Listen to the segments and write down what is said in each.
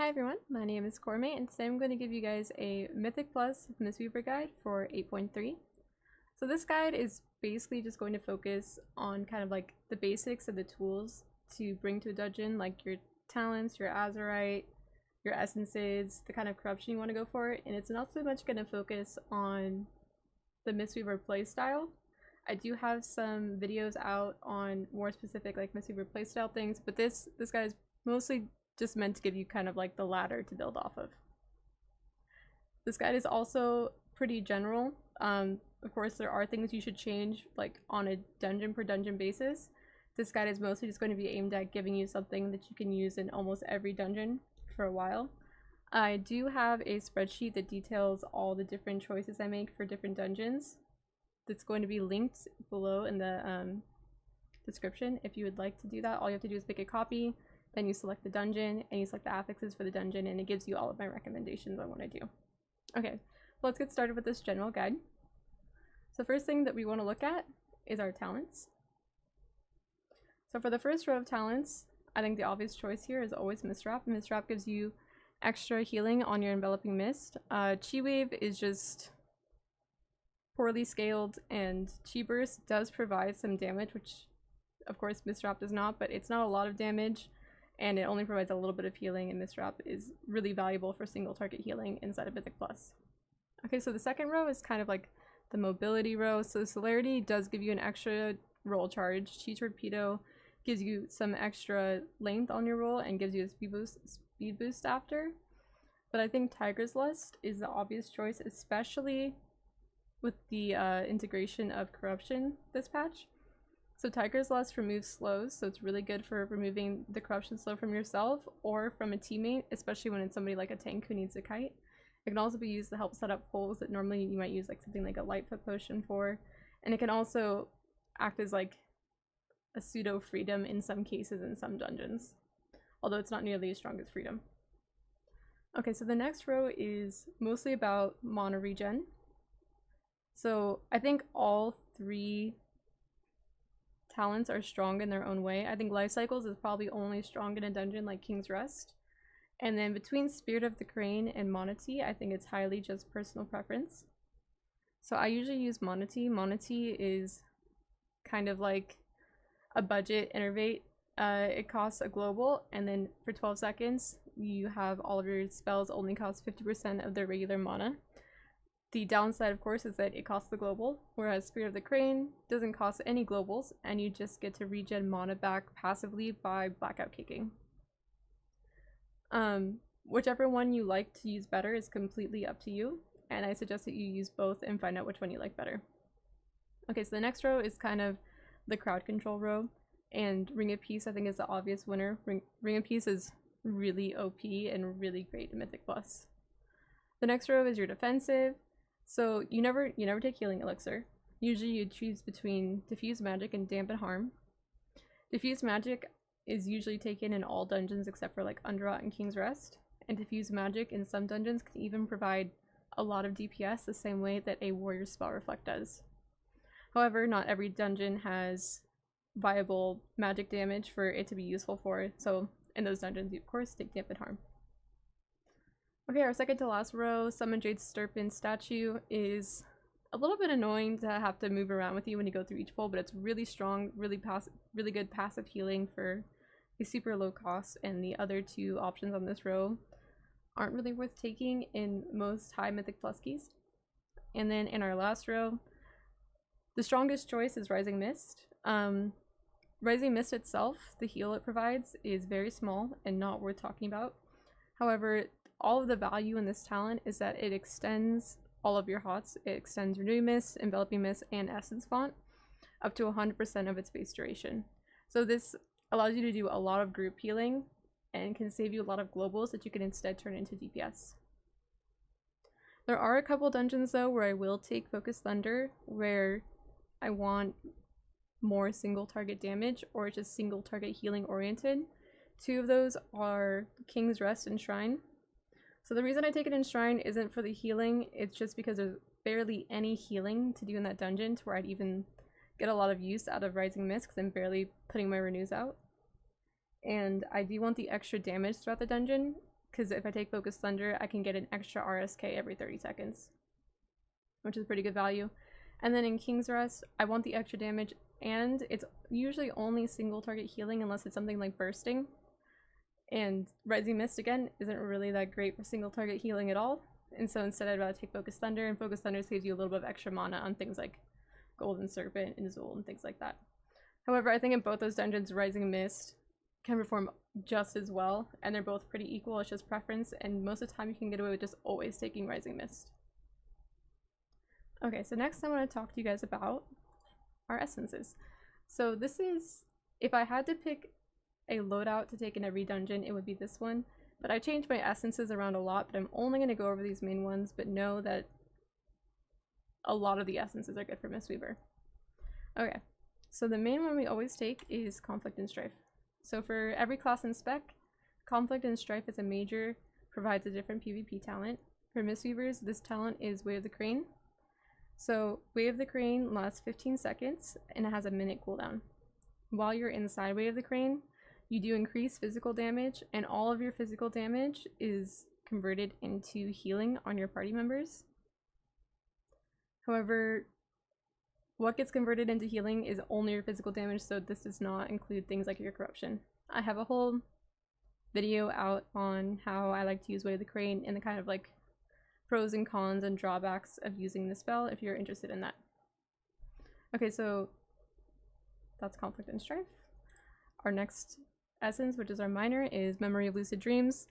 Hi everyone, my name is Cormate and today I'm going to give you guys a Mythic Plus Mistweaver guide for 8.3. So this guide is basically just going to focus on kind of like the basics of the tools to bring to a dungeon, like your talents, your Azerite, your essences, the kind of corruption you want to go for, and it's not so much going to focus on the Mistweaver playstyle. I do have some videos out on more specific like Mistweaver playstyle things, but this guide is mostly just meant to give you kind of like the ladder to build off of. This guide is also pretty general. Of course, there are things you should change like on a dungeon per dungeon basis. This guide is mostly just going to be aimed at giving you something that you can use in almost every dungeon for a while. I do have a spreadsheet that details all the different choices I make for different dungeons. That's going to be linked below in the description. If you would like to do that, all you have to do is make a copy. Then you select the dungeon and you select the affixes for the dungeon, and it gives you all of my recommendations on what I do. Okay, let's get started with this general guide. So first thing that we want to look at is our talents. So for the first row of talents, I think the obvious choice here is always Mist Wrap. Mist Wrap gives you extra healing on your enveloping mist. Chi Wave is just poorly scaled, and Chi Burst does provide some damage, which of course Mist Wrap does not, but it's not a lot of damage. And it only provides a little bit of healing, and Mist Wrap is really valuable for single target healing inside of Mythic Plus. Okay, so the second row is kind of like the mobility row. So Celerity does give you an extra roll charge. Chi Torpedo gives you some extra length on your roll and gives you a speed boost after. But I think Tiger's Lust is the obvious choice, especially with the integration of corruption this patch. So Tiger's Lust removes slows, so it's really good for removing the corruption slow from yourself or from a teammate, especially when it's somebody like a tank who needs a kite. It can also be used to help set up holes that normally you might use like something like a Lightfoot potion for. And it can also act as like a pseudo freedom in some cases in some dungeons, although it's not nearly as strong as freedom. Okay, so the next row is mostly about mana regen. So I think all three talents are strong in their own way. I think Life Cycles is probably only strong in a dungeon like King's Rest. And then between Spirit of the Crane and Mana Tea, I think it's highly just personal preference. So I usually use Mana Tea. Mana Tea is kind of like a budget innervate. It costs a global, and then for 12 seconds, you have all of your spells only cost 50% of their regular mana. The downside, of course, is that it costs the global, whereas Spirit of the Crane doesn't cost any globals, and you just get to regen mana back passively by blackout kicking. Whichever one you like to use better is completely up to you, and I suggest that you use both and find out which one you like better. Okay, so the next row is kind of the crowd control row, and Ring of Peace I think is the obvious winner. Ring of Peace is really OP and really great in Mythic Plus. The next row is your defensive. So you never take healing elixir. Usually you choose between diffuse magic and dampen harm. Diffuse magic is usually taken in all dungeons except for like Underrot and King's Rest, and diffuse magic in some dungeons can even provide a lot of DPS the same way that a warrior spell reflect does. However, not every dungeon has viable magic damage for it to be useful for, so in those dungeons you of course take dampen harm. Okay, our second to last row, Summon Jade Stirpin statue, is a little bit annoying to have to move around with you when you go through each pull, but it's really strong, really good passive healing for a super low cost, and the other two options on this row aren't really worth taking in most high Mythic Plus keys. And then in our last row, the strongest choice is Rising Mist. Rising Mist itself, the heal it provides, is very small and not worth talking about. However, all of the value in this talent is that it extends all of your HOTS. It extends Renewing Mist, Enveloping Mist, and Essence Font up to 100% of its base duration. So this allows you to do a lot of group healing and can save you a lot of globals that you can instead turn into DPS. There are a couple dungeons though where I will take Focus Thunder, where I want more single target damage or just single target healing oriented. Two of those are King's Rest and Shrine. So the reason I take it in Shrine isn't for the healing, it's just because there's barely any healing to do in that dungeon to where I'd even get a lot of use out of Rising Mist because I'm barely putting my renews out. And I do want the extra damage throughout the dungeon because if I take Focus Thunder, I can get an extra RSK every 30 seconds, which is a pretty good value. And then in King's Rest, I want the extra damage, and it's usually only single target healing unless it's something like Bursting. And Rising Mist, again, isn't really that great for single target healing at all. And so instead I'd rather take Focus Thunder, and Focus Thunder saves you a little bit of extra mana on things like Golden Serpent and Azul and things like that. However, I think in both those dungeons, Rising Mist can perform just as well, and they're both pretty equal. It's just preference, and most of the time you can get away with just always taking Rising Mist. Okay, so next I want to talk to you guys about our essences. So this is, if I had to pick a loadout to take in every dungeon, it would be this one. But I changed my essences around a lot, but I'm only going to go over these main ones, but know that a lot of the essences are good for Mistweaver. Okay, so the main one we always take is Conflict and Strife. So for every class and spec, Conflict and Strife is a major, provides a different PvP talent. For Mistweavers, this talent is Way of the Crane. So Way of the Crane lasts 15 seconds and it has a minute cooldown. While you're inside Way of the Crane, you do increase physical damage, and all of your physical damage is converted into healing on your party members. However, what gets converted into healing is only your physical damage, so this does not include things like your corruption. I have a whole video out on how I like to use Way of the Crane and the kind of like pros and cons and drawbacks of using the spell if you're interested in that. Okay, so that's Conflict and Strife. Our next essence, which is our minor, is Memory of Lucid Dreams.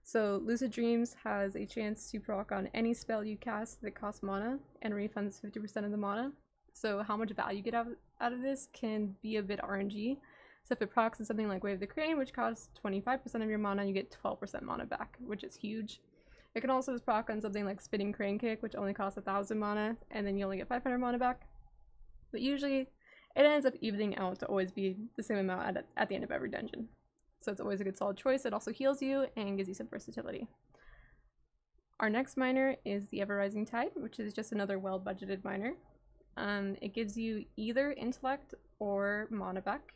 So Lucid Dreams has a chance to proc on any spell you cast that costs mana and refunds 50% of the mana. So how much value you get out of this can be a bit RNG. So if it procs on something like Way of the Crane, which costs 25% of your mana, you get 12% mana back, which is huge. It can also just proc on something like Spinning Crane Kick, which only costs 1000 mana, and then you only get 500 mana back. But usually it ends up evening out to always be the same amount at the end of every dungeon. So it's always a good solid choice. It also heals you and gives you some versatility. Our next minor is the Ever Rising Tide, which is just another well-budgeted minor. It gives you either intellect or mana back,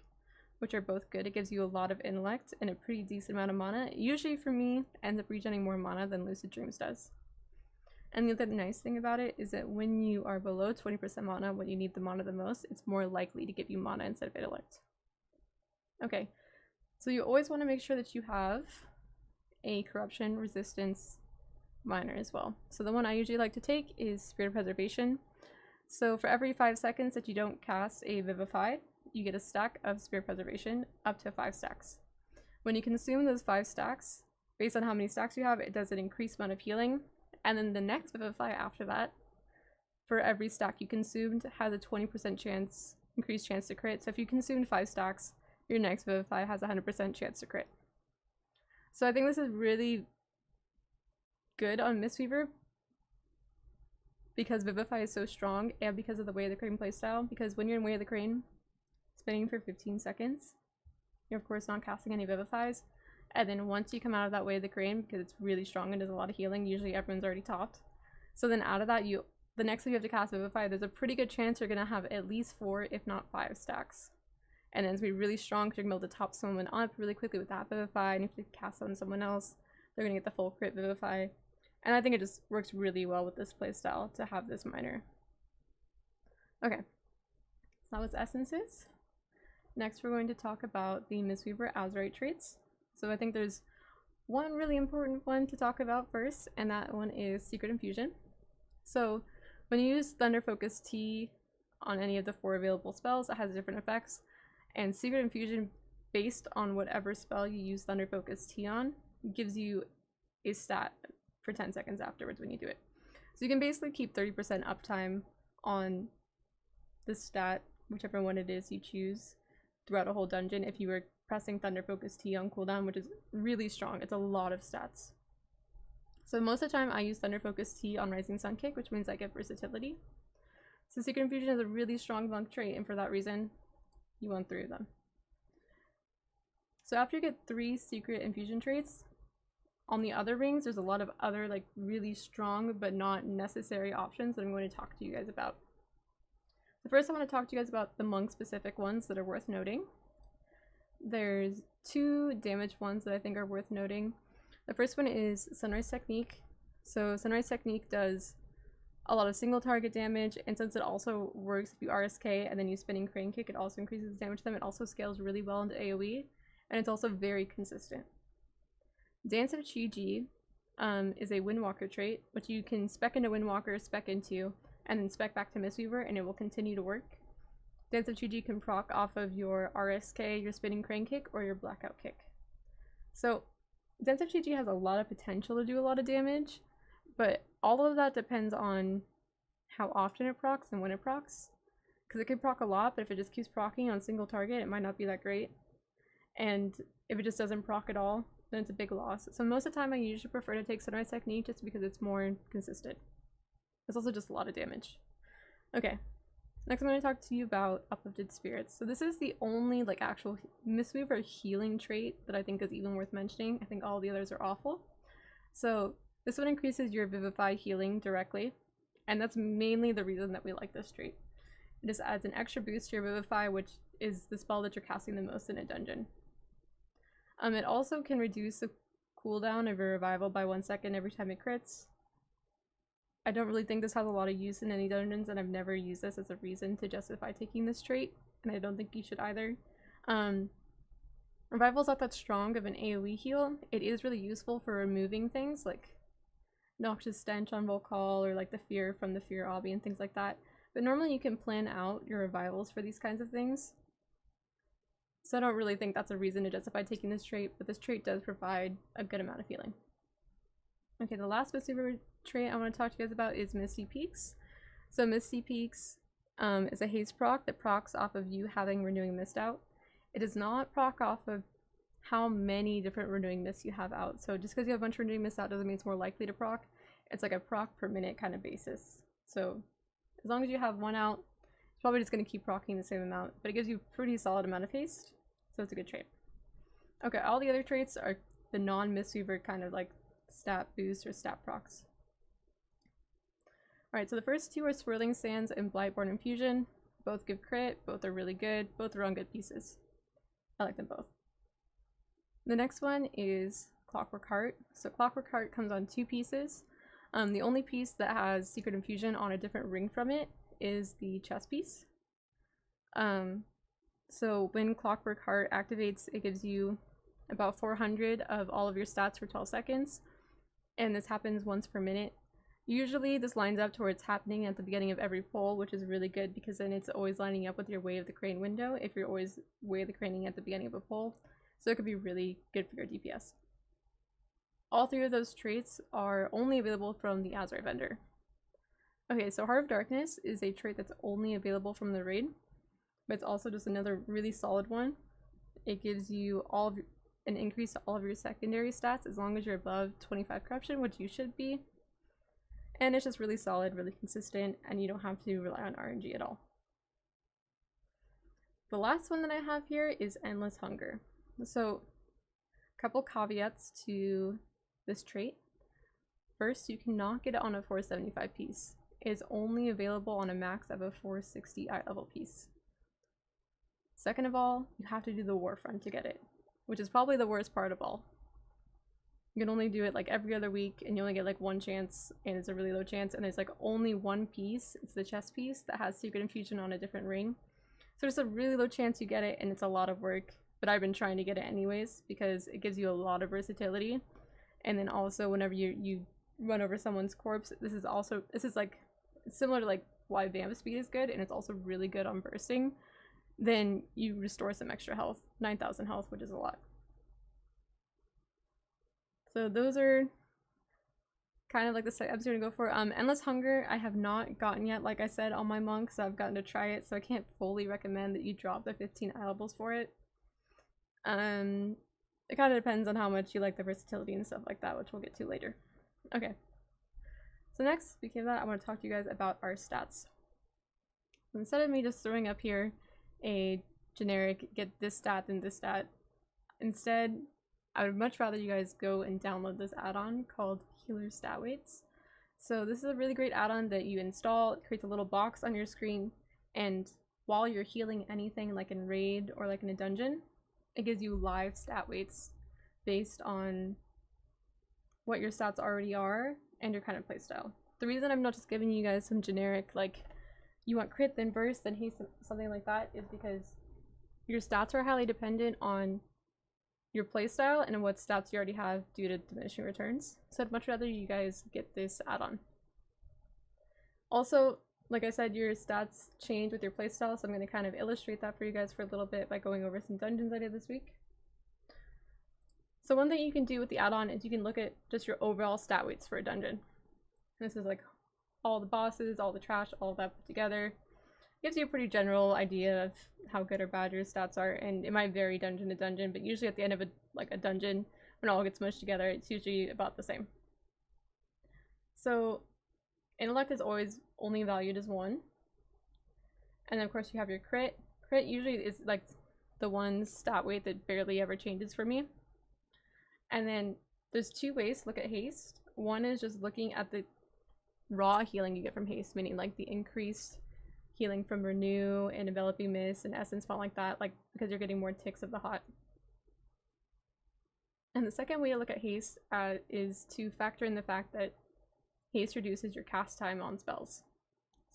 which are both good. It gives you a lot of intellect and a pretty decent amount of mana. Usually for me, ends up regenerating more mana than Lucid Dreams does. And the other nice thing about it is that when you are below 20% mana, when you need the mana the most, it's more likely to give you mana instead of intellect. Okay, so you always want to make sure that you have a corruption resistance minor as well. So the one I usually like to take is Spirit of Preservation. So for every 5 seconds that you don't cast a Vivify, you get a stack of Spirit Preservation, up to 5 stacks. When you consume those 5 stacks, based on how many stacks you have, it does an increased amount of healing. And then the next Vivify after that, for every stack you consumed, has a 20% chance, increased chance to crit. So if you consumed 5 stacks, your next Vivify has a 100% chance to crit. So I think this is really good on Mistweaver because Vivify is so strong, and because of the Way of the Crane playstyle. Because when you're in Way of the Crane, spinning for 15 seconds, you're of course not casting any Vivifies. And then once you come out of that Way of the Crane, because it's really strong and does a lot of healing, usually everyone's already topped. So then out of that, the next time you have to cast Vivify, there's a pretty good chance you're going to have at least 4, if not 5 stacks. And then it's going to be really strong because you're going to be able to top someone up really quickly with that Vivify, and if you cast on someone else, they're going to get the full crit Vivify. And I think it just works really well with this playstyle to have this minor. Okay, so that was essences. Next we're going to talk about the Mistweaver Azerite traits. So I think there's one really important one to talk about first, and that one is Secret Infusion. So when you use Thunder Focus T on any of the 4 available spells, it has different effects. And Secret Infusion, based on whatever spell you use Thunder Focus T on, gives you a stat for 10 seconds afterwards when you do it. So you can basically keep 30% uptime on the stat, whichever one it is you choose, throughout a whole dungeon if you were pressing Thunder Focus T on cooldown, which is really strong. It's a lot of stats. So most of the time I use Thunder Focus T on Rising Sun Kick, which means I get versatility. So Secret Infusion is a really strong monk trait, and for that reason, you want 3 of them. So after you get 3 Secret Infusion traits, on the other rings, there's a lot of other like really strong but not necessary options that I'm going to talk to you guys about. So first I want to talk to you guys about the monk specific ones that are worth noting. There's 2 damage ones that I think are worth noting. The first one is Sunrise Technique. So Sunrise Technique does a lot of single target damage, and since it also works if you RSK and then you spinning crane kick, it also increases damage to them. It also scales really well into AoE, and it's also very consistent. Dance of Chi-Ji is a Windwalker trait, which you can spec into Windwalker, spec into, and then spec back to Mistweaver, and it will continue to work. Dance of Chi-Ji can proc off of your RSK, your spinning crane kick, or your blackout kick. So Dance of Chi-Ji has a lot of potential to do a lot of damage, but all of that depends on how often it procs and when it procs. Because it can proc a lot, but if it just keeps procking on single target, it might not be that great. And if it just doesn't proc at all, then it's a big loss. So most of the time I usually prefer to take Sunrise Technique just because it's more consistent. It's also just a lot of damage. Okay, next I'm going to talk to you about Uplifted Spirits. So this is the only like actual Mistweaver healing trait that I think is even worth mentioning. I think all the others are awful. So this one increases your Vivify healing directly, and that's mainly the reason that we like this trait. It just adds an extra boost to your Vivify, which is the spell that you're casting the most in a dungeon. It also can reduce the cooldown of your revival by 1 second every time it crits. I don't really think this has a lot of use in any dungeons, and I've never used this as a reason to justify taking this trait, and I don't think you should either. Revival's not that strong of an AoE heal. It is really useful for removing things like Noxious Stench on Volcall, or like the fear from the Fear Obby and things like that. But normally you can plan out your revivals for these kinds of things. So I don't really think that's a reason to justify taking this trait, but this trait does provide a good amount of healing. Okay, the last Mistweaver trait I want to talk to you guys about is Misty Peaks. So Misty Peaks is a haste proc that procs off of you having Renewing Mist out. It does not proc off of how many different Renewing Mists you have out. So just because you have a bunch of Renewing Mists out doesn't mean it's more likely to proc. It's like a proc per minute kind of basis. So as long as you have one out, it's probably just going to keep procking the same amount, but it gives you a pretty solid amount of haste, so it's a good trait. Okay, all the other traits are the non-Mistweaver kind of like stat boost or stat procs. Alright, so the first two are Swirling Sands and Blightborn Infusion. Both give crit, both are really good, both are on good pieces. I like them both. The next one is Clockwork Heart. So Clockwork Heart comes on 2 pieces. The only piece that has Secret Infusion on a different ring from it is the chest piece. So when Clockwork Heart activates, it gives you about 400 of all of your stats for 12 seconds, and this happens once per minute. Usually this lines up to where it's happening at the beginning of every pull, which is really good because then it's always lining up with your Way of the Crane window if you're always Way of the Craning at the beginning of a pull. So it could be really good for your DPS. All 3 of those traits are only available from the Azerite vendor. Okay, so Heart of Darkness is a trait that's only available from the raid, but it's also just another really solid one. It gives you an increase to all of your secondary stats as long as you're above 25 corruption, which you should be. And it's just really solid, really consistent, and you don't have to rely on RNG at all. The last one that I have here is Endless Hunger. So, a couple caveats to this trait. First, you cannot get it on a 475 piece. It is only available on a max of a 460 eye level piece. Second of all, you have to do the Warfront to get it, which is probably the worst part of all. You can only do it like every other week, and you only get like 1 chance, and it's a really low chance, and there's like only 1 piece, it's the chest piece, that has Secret Infusion on a different ring. So there's a really low chance you get it, and it's a lot of work, but I've been trying to get it anyways, because it gives you a lot of versatility. And then also whenever you run over someone's corpse, this is like similar to like why Vamp Speed is good, and it's also really good on bursting. Then you restore some extra health, 9,000 health, which is a lot. So those are kind of like the steps you're gonna go for. Endless Hunger I have not gotten yet, like I said, on my monk, so I've gotten to try it, so I can't fully recommend that you drop the 15 eyeballs for it. It kind of depends on how much you like the versatility and stuff like that, which we'll get to later. Okay, so next, speaking of that, I want to talk to you guys about our stats. So instead of me just throwing up here a generic get this stat and this stat, instead I would much rather you guys go and download this add-on called Healer Stat Weights. So this is a really great add-on that you install. It creates a little box on your screen, and while you're healing anything like in raid or like in a dungeon, it gives you live stat weights based on what your stats already are and your kind of playstyle. The reason I'm not just giving you guys some generic, like, you want crit, then burst, then haste, something like that, is because your stats are highly dependent on your playstyle and what stats you already have due to diminishing returns. So I'd much rather you guys get this add-on. Also, like I said, your stats change with your playstyle, so I'm going to kind of illustrate that for you guys for a little bit by going over some dungeons I did this week. So one thing you can do with the add-on is you can look at just your overall stat weights for a dungeon. And this is like all the bosses, all the trash, all of that put together. Gives you a pretty general idea of how good or bad your stats are, and it might vary dungeon to dungeon, but usually at the end of a dungeon, when it all gets mushed together, it's usually about the same. So intellect is always only valued as 1. And then of course you have your crit. Crit usually is like the one stat weight that barely ever changes for me. And then there's 2 ways to look at haste. One is just looking at the raw healing you get from haste, meaning like the increased healing from renew and enveloping mist and essence font like that, like because you're getting more ticks of the hot. And the second way to look at haste is to factor in the fact that haste reduces your cast time on spells.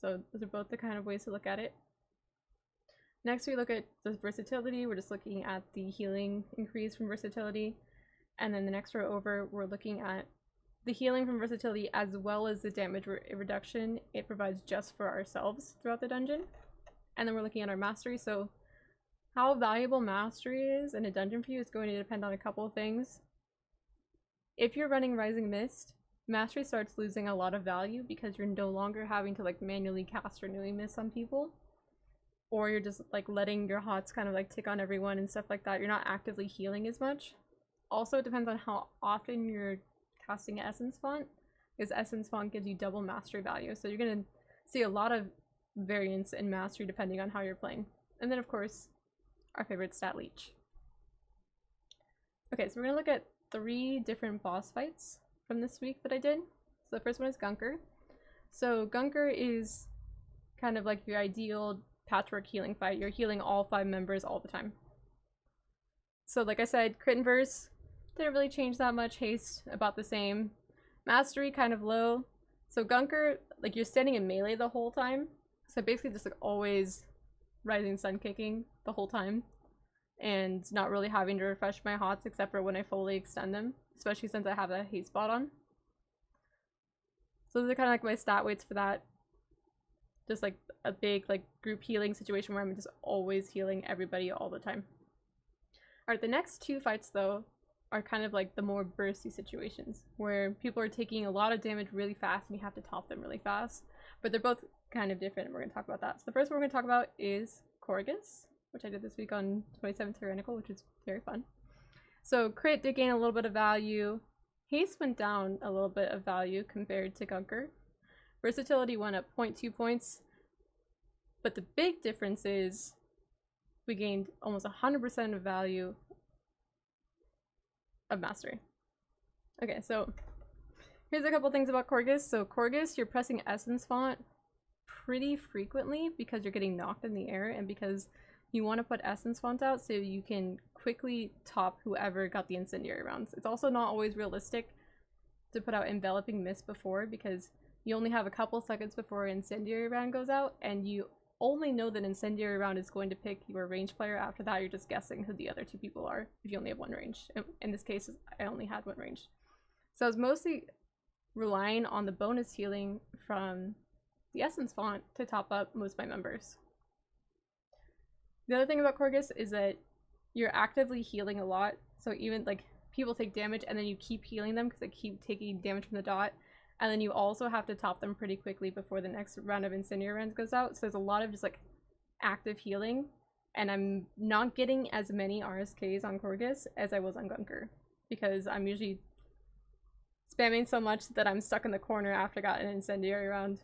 So those are both the kind of ways to look at it. Next we look at the versatility. We're just looking at the healing increase from versatility. And then the next row over, we're looking at the healing from versatility as well as the damage reduction it provides just for ourselves throughout the dungeon. And then we're looking at our mastery. So how valuable mastery is in a dungeon for you is going to depend on a couple of things. If you're running Rising Mist, mastery starts losing a lot of value because you're no longer having to like manually cast renewing mist on people, or you're just like letting your hots kind of like tick on everyone and stuff like that. You're not actively healing as much. Also, it depends on how often you're casting Essence Font, because Essence Font gives you double mastery value. So you're going to see a lot of variance in mastery depending on how you're playing. And then of course, our favorite stat leech. Okay, so we're going to look at 3 different boss fights from this week that I did. So the first one is Gunker. So Gunker is kind of like your ideal patchwork healing fight. You're healing all 5 members all the time. So like I said, crit and verse didn't really change that much. Haste about the same. Mastery kind of low. So Gunker, like you're standing in melee the whole time. So basically just like always rising sun kicking the whole time. And not really having to refresh my hots except for when I fully extend them. Especially since I have a haste bot on. So those are kind of like my stat weights for that. Just like a big like group healing situation where I'm just always healing everybody all the time. Alright, the next 2 fights though are kind of like the more bursty situations where people are taking a lot of damage really fast and you have to top them really fast. But they're both kind of different and we're going to talk about that. So the first one we're going to talk about is Corgus, which I did this week on 27th Tyrannical, which is very fun. So crit did gain a little bit of value. Haste went down a little bit of value compared to Gunker. Versatility went up 0.2 points. But the big difference is we gained almost 100% of value of mastery. Okay, so here's a couple things about Corgus. So Corgus, you're pressing Essence Font pretty frequently because you're getting knocked in the air and because you want to put Essence Font out so you can quickly top whoever got the incendiary rounds. It's also not always realistic to put out enveloping mist before because you only have a couple seconds before incendiary round goes out and you only know that incendiary round is going to pick your range player. After that you're just guessing who the other 2 people are if you only have 1 range. In this case I only had 1 range. So I was mostly relying on the bonus healing from the Essence Font to top up most of my members. The other thing about Corgus is that you're actively healing a lot. So even like people take damage and then you keep healing them because they keep taking damage from the dot. And then you also have to top them pretty quickly before the next round of incendiary rounds goes out. So there's a lot of just like active healing. And I'm not getting as many RSKs on Corgus as I was on Gunker. Because I'm usually spamming so much that I'm stuck in the corner after I got an incendiary round.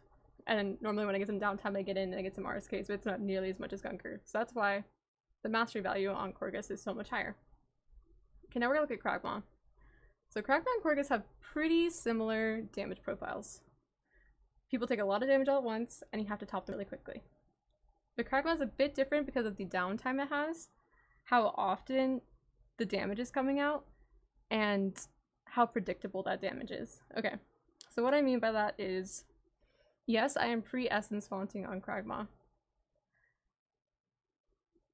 And then normally when I get some downtime I get in and I get some RSKs, but it's not nearly as much as Gunker. So that's why the mastery value on Corgus is so much higher. Okay, now we're gonna look at Kragmaw. So Kragmaw and Corgus have pretty similar damage profiles. People take a lot of damage all at once and you have to top them really quickly. But Kragmaw is a bit different because of the downtime it has, how often the damage is coming out, and how predictable that damage is. Okay, so what I mean by that is, yes, I am pre-essence fonting on Kragmaw.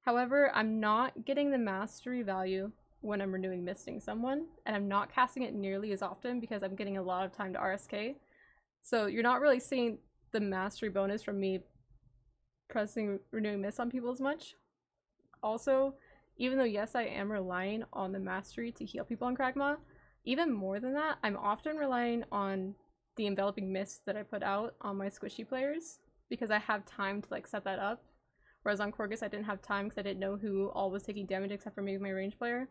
However, I'm not getting the mastery value when I'm renewing misting someone, and I'm not casting it nearly as often because I'm getting a lot of time to RSK. So you're not really seeing the mastery bonus from me pressing renewing mist on people as much. Also, even though yes, I am relying on the mastery to heal people on Kragmaw, even more than that, I'm often relying on the enveloping mist that I put out on my squishy players because I have time to like set that up. Whereas on Corgus, I didn't have time because I didn't know who all was taking damage except for maybe my range player.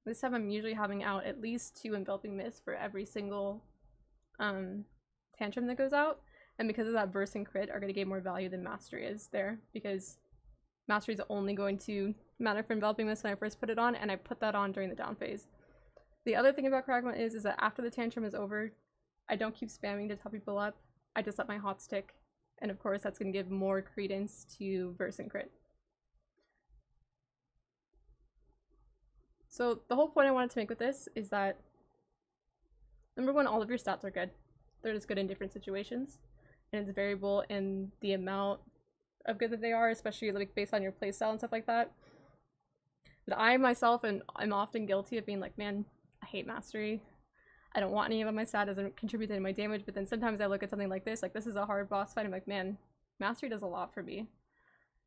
This time I'm usually having out at least 2 enveloping mists for every single tantrum that goes out. And because of that, burst and crit are going to get more value than mastery is there, because mastery is only going to matter for enveloping mist when I first put it on, and I put that on during the down phase. The other thing about Kragmaw is that after the tantrum is over, I don't keep spamming to top people up. I just let my hot stick, and of course that's going to give more credence to burst and crit. So the whole point I wanted to make with this is that, number one, all of your stats are good. They're just good in different situations, and it's variable in the amount of good that they are, especially like based on your playstyle and stuff like that. But I myself I'm often guilty of being like, man, I hate mastery. I don't want any of my stat, doesn't contribute to my damage. But then sometimes I look at something like this is a hard boss fight. I'm like, man, mastery does a lot for me.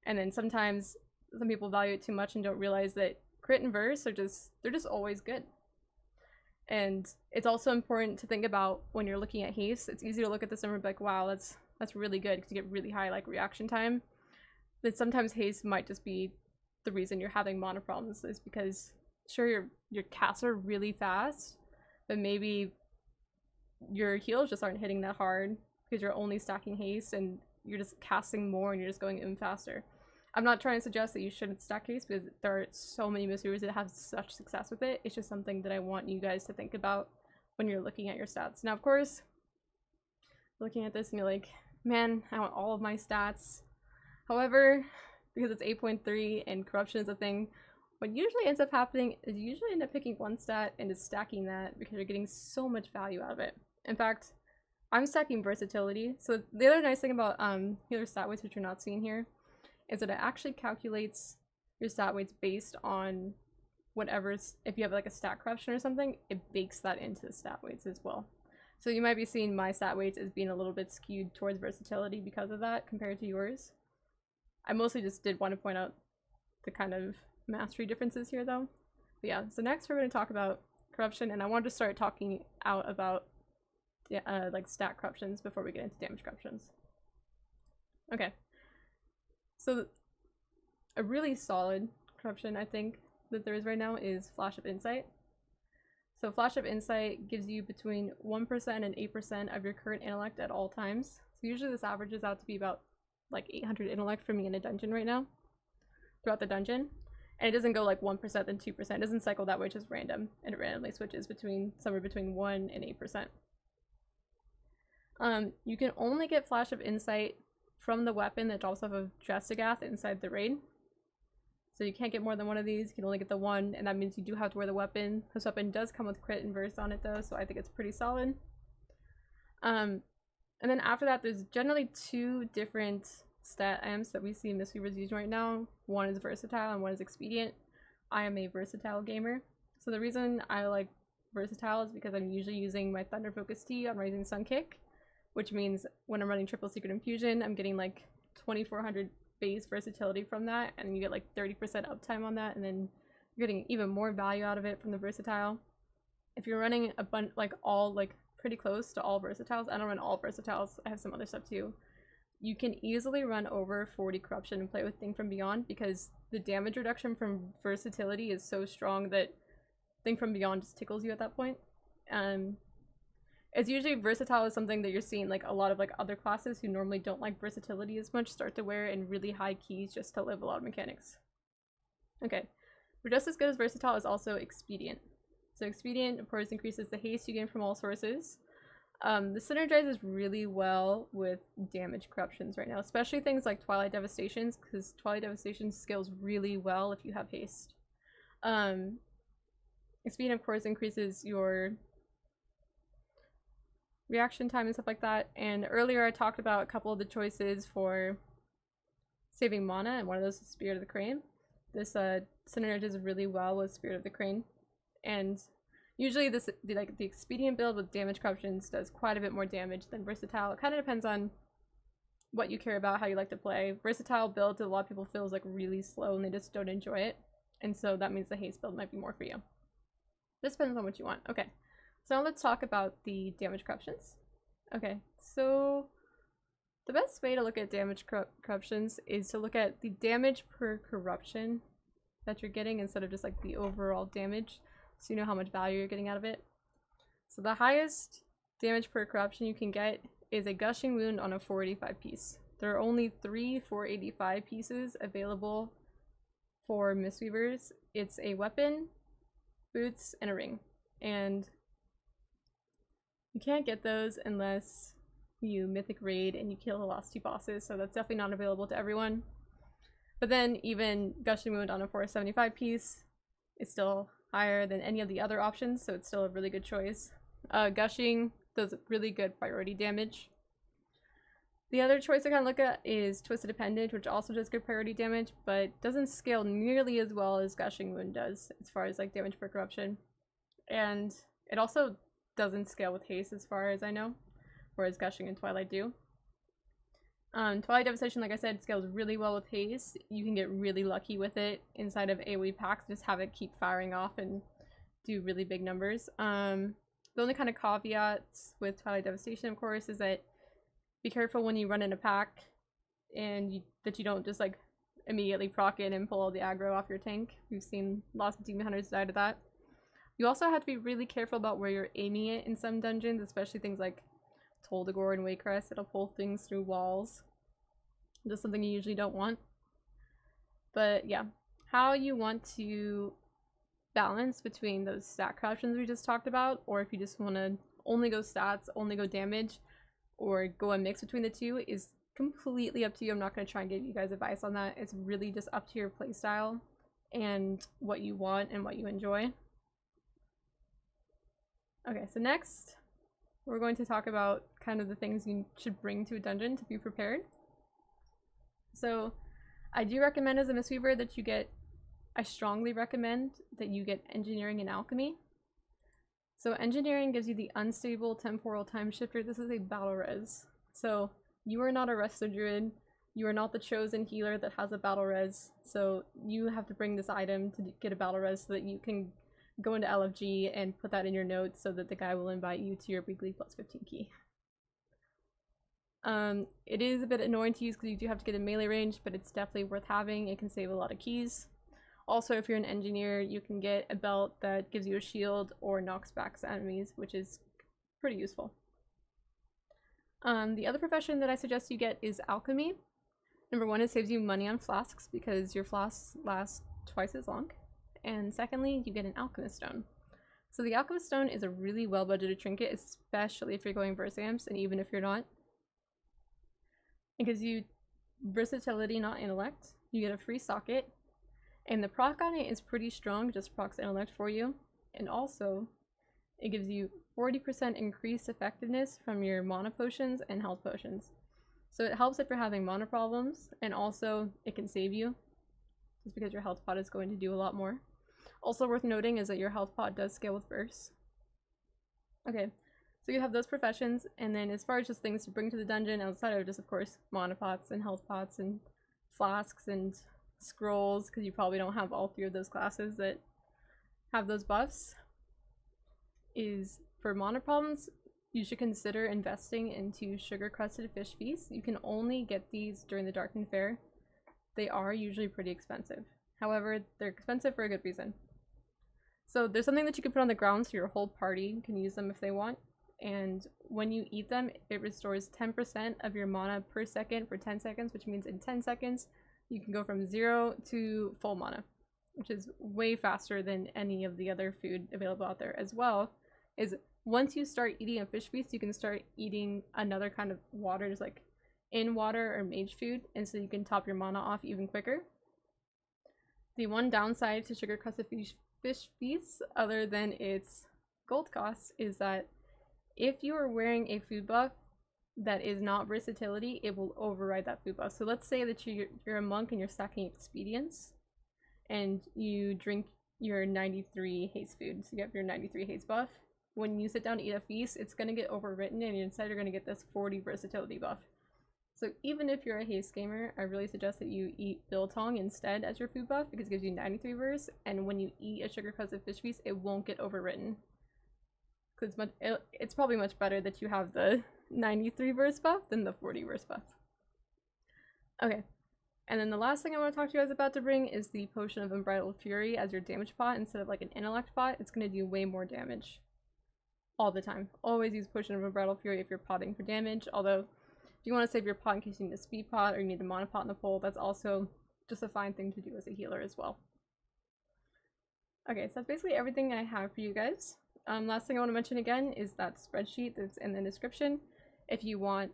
And then sometimes some people value it too much and don't realize that crit and verse are they're just always good. And it's also important to think about when you're looking at haste. It's easy to look at this number and be like, wow, that's really good because you get really high like reaction time. But sometimes haste might just be the reason you're having mana problems, is because sure your casts are really fast, but maybe your heals just aren't hitting that hard because you're only stacking haste and you're just casting more and you're just going in faster. I'm not trying to suggest that you shouldn't stack haste because there are so many Mistweavers that have such success with it. It's just something that I want you guys to think about when you're looking at your stats. Now, of course, looking at this and you're like, man, I want all of my stats. However, because it's 8.3 and corruption is a thing, what usually ends up happening is you usually end up picking one stat and just stacking that because you're getting so much value out of it. In fact, I'm stacking versatility. So the other nice thing about healer stat weights, which you're not seeing here, is that it actually calculates your stat weights based on whatever's, if you have like a stat corruption or something, it bakes that into the stat weights as well. So you might be seeing my stat weights as being a little bit skewed towards versatility because of that compared to yours. I mostly just did want to point out the kind of mastery differences here though. But yeah, so next we're going to talk about corruption, and I wanted to start talking out about like stat corruptions before we get into damage corruptions. Okay. So a really solid corruption I think that there is right now is Flash of Insight. So Flash of Insight gives you between 1% and 8% of your current intellect at all times. So usually this averages out to be about like 800 intellect for me in a dungeon right now, throughout the dungeon. And it doesn't go like 1% then 2%. It doesn't cycle that way, it's just random. And it randomly switches between somewhere between 1 and 8%. You can only get Flash of Insight from the weapon that drops off of Drestigath inside the raid. So you can't get more than one of these, you can only get the one, and that means you do have to wear the weapon. This weapon does come with crit and verse on it though, so I think it's pretty solid. And then after that, there's generally 2 different stat amps that we see Mistweavers using right now. One is versatile and one is expedient. I am a versatile gamer. So the reason I like versatile is because I'm usually using my Thunder Focus T on Rising Sun Kick, which means when I'm running triple secret infusion, I'm getting like 2400 base versatility from that, and you get like 30% uptime on that, and then you're getting even more value out of it from the versatile. If you're running a bunch like all like pretty close to all versatiles, I don't run all versatiles, I have some other stuff too, you can easily run over 40 corruption and play with Thing from Beyond because the damage reduction from versatility is so strong that Thing from Beyond just tickles you at that point. It's usually versatile is something that you're seeing like a lot of like other classes who normally don't like versatility as much start to wear in really high keys just to live a lot of mechanics. Okay, but just as good as versatile is also expedient. So expedient of course increases the haste you gain from all sources. This synergizes really well with damage corruptions right now, especially things like Twilight Devastations, because Twilight Devastation scales really well if you have haste. Expedient of course increases your reaction time and stuff like that. And earlier I talked about a couple of the choices for saving mana, and one of those is Spirit of the Crane. This synergizes really well with Spirit of the Crane, and usually the expedient build with damage corruptions does quite a bit more damage than versatile. It kind of depends on what you care about, how you like to play. Versatile builds a lot of people feel is like really slow and they just don't enjoy it, and so that means the haste build might be more for you. This depends on what you want. Okay, so now let's talk about the damage corruptions. Okay, so the best way to look at damage corruptions is to look at the damage per corruption that you're getting instead of just like the overall damage, so you know how much value you're getting out of it. So the highest damage per corruption you can get is a Gushing Wound on a 485 piece. There are only 3 485 pieces available for Mistweavers. It's a weapon, boots, and a ring. And you can't get those unless you mythic raid and you kill the last 2 bosses, so that's definitely not available to everyone. But then even Gushing Wound on a 475 piece is still higher than any of the other options, so it's still a really good choice. Gushing does really good priority damage. The other choice I kind of look at is Twisted Appendage, which also does good priority damage, but doesn't scale nearly as well as Gushing Wound does as far as like damage per corruption. And it also doesn't scale with haste as far as I know, whereas Gushing and Twilight do. Twilight Devastation, like I said, scales really well with haste. You can get really lucky with it inside of AoE packs, just have it keep firing off and do really big numbers. The only kind of caveats with Twilight Devastation, of course, is that be careful when you run in a pack and that you don't just like immediately proc it and pull all the aggro off your tank. We've seen lots of demon hunters die to that. You also have to be really careful about where you're aiming it in some dungeons, especially things like Toldagor and Waycrest. It'll pull things through walls. Just something you usually don't want. But yeah, how you want to balance between those stat corruptions we just talked about, or if you just want to only go stats, only go damage, or go a mix between the two is completely up to you. I'm not going to try and give you guys advice on that. It's really just up to your playstyle and what you want and what you enjoy. Okay, so next we're going to talk about kind of the things you should bring to a dungeon to be prepared. So I do recommend as a Mistweaver that you get, I strongly recommend that you get Engineering and Alchemy. So Engineering gives you the unstable temporal time shifter. This is a battle res. So you are not a Resto Druid. You are not the chosen healer that has a battle res. So you have to bring this item to get a battle res so that you can go into LFG and put that in your notes so that the guy will invite you to your weekly +15 key. It is a bit annoying to use because you do have to get a melee range, but it's definitely worth having. It can save a lot of keys. Also, if you're an engineer, you can get a belt that gives you a shield or knocks back enemies, which is pretty useful. The other profession that I suggest you get is alchemy. Number one, it saves you money on flasks because your flasks last twice as long. And secondly, you get an alchemist stone. So the alchemist stone is a really well budgeted trinket, especially if you're going Versamps, and even if you're not. It gives you versatility, not intellect. You get a free socket, and the proc on it is pretty strong, just procs intellect for you. And also, it gives you 40% increased effectiveness from your mana potions and health potions. So it helps if you're having mana problems, and also it can save you, just because your health pot is going to do a lot more. Also worth noting is that your health pot does scale with bursts. Okay, so you have those professions, and then as far as just things to bring to the dungeon, outside of just, of course, mana pots and health pots and flasks and scrolls, because you probably don't have all 3 of those classes that have those buffs, is for mana problems, you should consider investing into sugar-crusted fish feasts. You can only get these during the Darkened Fair. They are usually pretty expensive. However, they're expensive for a good reason. So there's something that you can put on the ground so your whole party can use them if they want. And when you eat them, it restores 10% of your mana per second for 10 seconds, which means in 10 seconds, you can go from 0 to full mana, which is way faster than any of the other food available out there. As well, is once you start eating a fish feast, you can start eating another kind of water, just like in water or mage food, and so you can top your mana off even quicker. The one downside to sugar crusted fish feasts, other than its gold cost, is that If you are wearing a food buff that is not versatility, it will override that food buff. So let's say that you're a monk and you're stacking expedience, and you drink your 93 haste food, so you have your 93 haste buff. When you sit down to eat a feast, it's going to get overwritten, and instead you're going to get this 40 versatility buff. So even if you're a haste gamer, I really suggest that you eat biltong instead as your food buff, because it gives you 93 verse, and when you eat a sugar crusted fish feast, it won't get overwritten. Because it's probably much better that you have the 93 verse buff than the 40 verse buff. Okay, and then the last thing I want to talk to you guys about to bring is the Potion of Unbridled Fury as your damage pot instead of like an intellect pot. It's going to do way more damage all the time. Always use Potion of Unbridled Fury if you're potting for damage, although if you want to save your pot in case you need a speed pot or you need a mana pot in the pool, that's also just a fine thing to do as a healer as well. Okay, so that's basically everything I have for you guys. Last thing I want to mention again is that spreadsheet that's in the description. If you want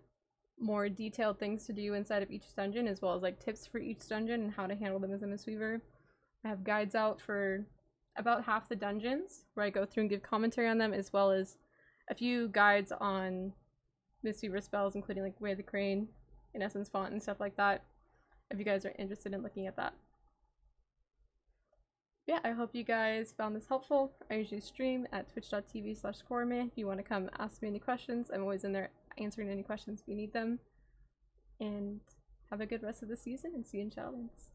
more detailed things to do inside of each dungeon, as well as like tips for each dungeon and how to handle them as a Mistweaver, I have guides out for about half the dungeons where I go through and give commentary on them, as well as a few guides on Mistweaver spells, including like Way of the Crane, in Essence Font, and stuff like that, if you guys are interested in looking at that. Yeah, I hope you guys found this helpful. I usually stream at twitch.tv/Korme. If you want to come ask me any questions, I'm always in there answering any questions if you need them. And have a good rest of the season, and see you in Shadowlands.